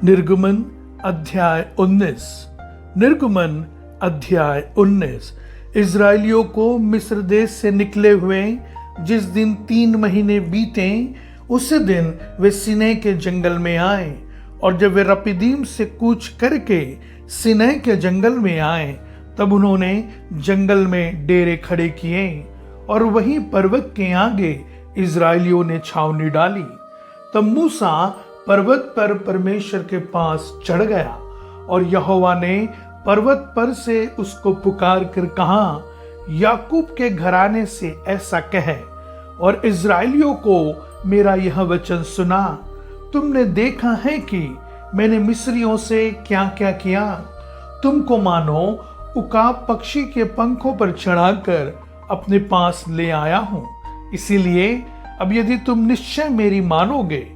निर्गमन अध्याय 19। निर्गमन अध्याय 19। इजराइलियों को मिस्र देश से निकले हुए जिस दिन 3 महीने बीते, उसी दिन वे सीनै के जंगल में आए। और जब वे रपीदीम से कूच करके सीनै के जंगल में आए, तब उन्होंने जंगल में डेरे खड़े किए और वहीं पर्वत के आगे इजराइलियों ने छावनी डाली। तब मूसा पर्वत पर परमेश्वर के पास चढ़ गया और यहोवा ने पर्वत पर से उसको पुकार कर कहा, याकूब के घराने से ऐसा कह और इजराइलियों को मेरा यह वचन सुना। तुमने देखा है कि मैंने मिस्रियों से क्या क्या किया। तुमको मानो उकाब पक्षी के पंखों पर चढ़ाकर अपने पास ले आया हूं। इसीलिए अब यदि तुम निश्चय मेरी मानोगे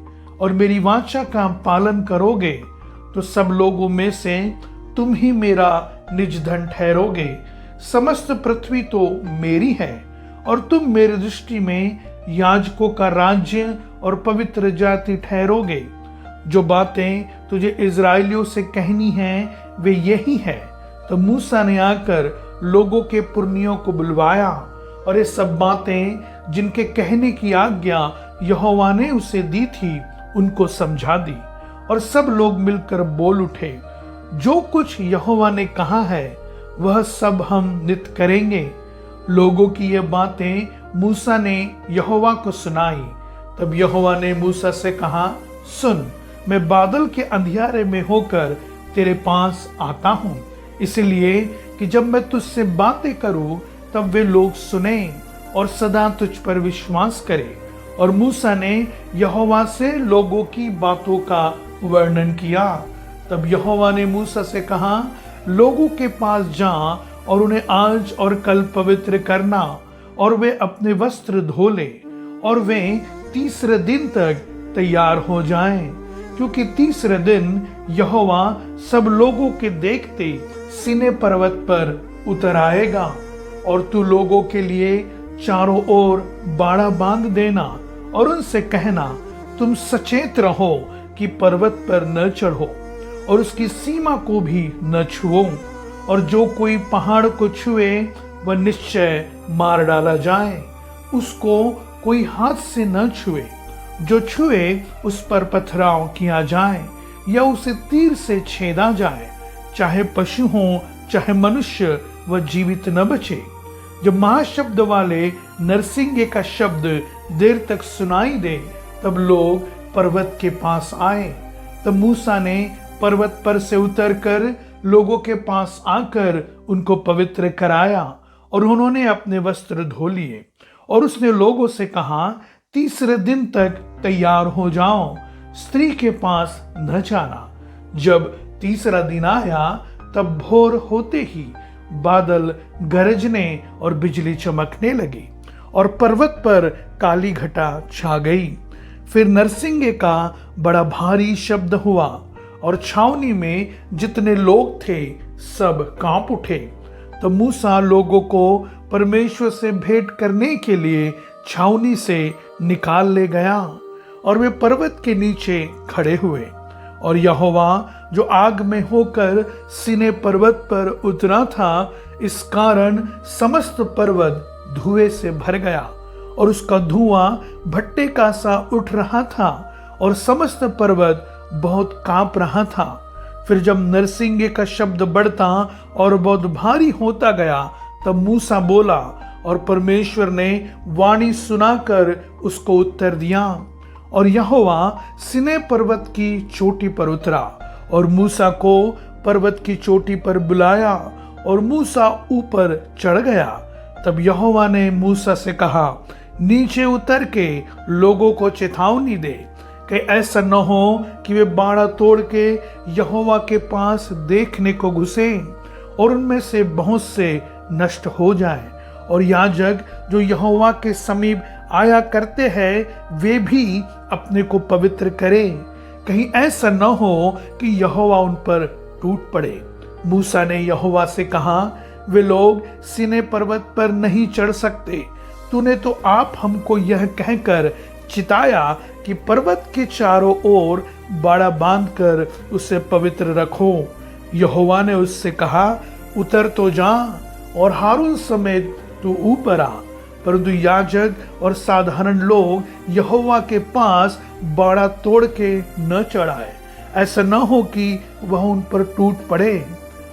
और मेरी वाचा का पालन करोगे, तो सब लोगों में से तुम ही मेरा निज धन ठहरोगे। समस्त पृथ्वी तो मेरी है और तुम मेरी दृष्टि में याजकों का राज्य और पवित्र जाति ठहरोगे। जो बातें तुझे इजराइलियों से कहनी हैं वे यही है। तो मूसा ने आकर लोगों के पुरनियों को बुलवाया और ये सब बातें जिनके कहने की आज्ञा यहोवा ने उसे दी थी उनको समझा दी। और सब लोग मिलकर बोल उठे, जो कुछ यहोवा ने कहा है वह सब हम नित करेंगे। लोगों की ये बातें मूसा ने यहोवा को सुनाई। तब यहोवा ने मूसा से कहा, सुन, मैं बादल के अंधियारे में होकर तेरे पास आता हूं, इसलिए कि जब मैं तुझसे बातें करूं तब वे लोग सुने और सदा तुझ पर विश्वास करें। और मूसा ने यहोवा से लोगों की बातों का वर्णन किया। तब यहोवा ने मूसा से कहा, लोगों के पास जा और उन्हें आज और कल पवित्र करना, और वे अपने वस्त्र धो ले और वे तीसरे दिन तक तैयार हो जाएं, क्योंकि तीसरे दिन यहोवा सब लोगों के देखते सीनै पर्वत पर उतर आएगा। और तू लोगों के लिए चारों ओर बाड़ा बांध देना और उनसे कहना, तुम सचेत रहो कि पर्वत पर न चढ़ो और उसकी सीमा को भी न छुओ। और जो कोई पहाड़ को छुए वह निश्चय मार डाला जाए। उसको कोई हाथ से न छुए। जो छुए उस पर पथराव किया जाए या उसे तीर से छेदा जाए। चाहे पशु हो चाहे मनुष्य, वह जीवित न बचे। जब महाशब्द वाले नरसिंगे का शब्द देर तक सुनाई दे, तब लोग पर्वत के पास आए। तब मूसा ने पर्वत पर से उतरकर लोगों के पास आकर उनको पवित्र कराया और उन्होंने अपने वस्त्र धो लिए। और उसने लोगों से कहा, तीसरे दिन तक तैयार हो जाओ, स्त्री के पास न जाना। जब तीसरा दिन आया, तब भोर होते ही बादल गरजने और बिजली चमकने लगी और पर्वत पर काली घटा छा गई। फिर नरसिंगे का बड़ा भारी शब्द हुआ और छावनी में जितने लोग थे सब कांप उठे। तो मूसा लोगों को परमेश्वर से भेंट करने के लिए छावनी से निकाल ले गया और वे पर्वत के नीचे खड़े हुए। और यहोवा जो आग में होकर सीनै पर्वत पर उतरा था, इस कारण समस्त पर्वत धुएं से भर गया और उसका धुआं भट्टे का सा उठ रहा था और समस्त पर्वत बहुत कांप रहा था। फिर जब नरसिंगे का शब्द बढ़ता और बहुत भारी होता गया, तब मूसा बोला और परमेश्वर ने वाणी सुनाकर उसको उत्तर दिया। और यहोवा सीनै पर्वत की चोटी पर उतरा और मूसा को पर्वत की चोटी पर बुलाया और मूसा ऊपर चढ़ गया। तब यहोवा ने मूसा से कहा, नीचे उतर के लोगों को चेतावनी दे कि ऐसा न हो कि वे बाड़ा तोड़ के यहोवा के पास देखने को घुसे और उनमें से बहुत से नष्ट हो जाएं। और याजक जो यहोवा के समीप आया करते हैं वे भी अपने को पवित्र करें, कहीं ऐसा न हो कि यहोवा उन पर टूट पड़े। मूसा ने यहोवा से कहा, वे लोग सीनै पर्वत पर नहीं चढ़ सकते। तूने तो आप हमको यह कहकर चिताया कि पर्वत के चारों ओर बाड़ा बांधकर उसे पवित्र रखो। यहोवा ने उससे कहा, उतर तो जा और हारून समेत तू ऊपर आ, परंतु याजक और साधारण लोग यहोवा के पास बाड़ा तोड़ के न चढ़ाए, ऐसा न हो कि वह उन पर टूट पड़े।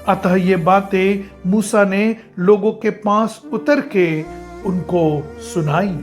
अतः ये बातें मूसा ने लोगों के पास उतर के उनको सुनाई।